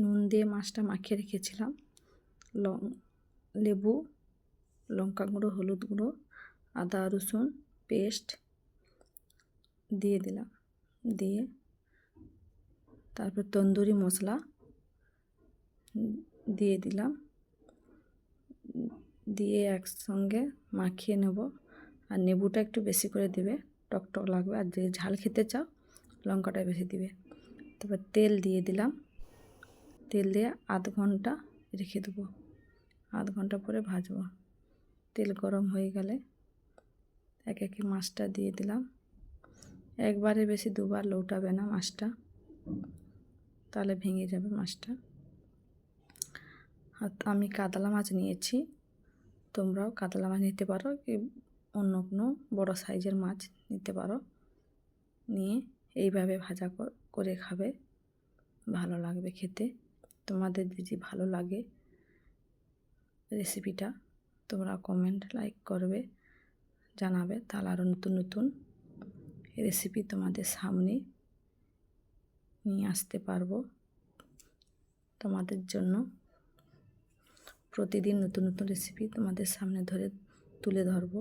নুন দিয়ে মাছটা মাখিয়ে রেখেছিলাম। লেবু, লঙ্কা গুঁড়ো, হলুদ গুঁড়ো, আদা রসুন পেস্ট দিয়ে দিলাম। দিয়ে তারপর তন্দুরি মশলা দিয়ে দিলাম। দিয়ে একসঙ্গে মাখিয়ে নেব। আর লেবুটা একটু বেশি করে দেবে, টকটক লাগবে। আর যে ঝাল খেতে চাও লঙ্কাটা বেশি দিবে। তারপর তেল দিয়ে দিলাম। তেল দিয়ে আধ ঘন্টা রেখে দেবো। আধ ঘন্টা পরে ভাজবো। তেল গরম হয়ে গেলে একে একে মাছটা দিয়ে দিলাম। একবারে বেশি দুবার লৌটাবে না মাছটা, তাহলে ভেঙে যাবে মাছটা। আর আমি কাতলা মাছ নিয়েছি, তোমরাও কাতলা মাছ নিতে পারো, কি অন্য কোনো বড় সাইজের মাছ নিতে পারো। নিয়ে এইভাবে ভাজা করে খাবে, ভালো লাগবে খেতে। তোমাদের যদি ভালো লাগে রেসিপিটা, তোমরা কমেন্ট লাইক করবে, জানাবে, তাহলে আরও নতুন নতুন রেসিপি তোমাদের সামনে নিয়ে আসতে পারবো। তোমাদের জন্য প্রতিদিন নতুন নতুন রেসিপি তোমাদের সামনে তুলে ধরবো।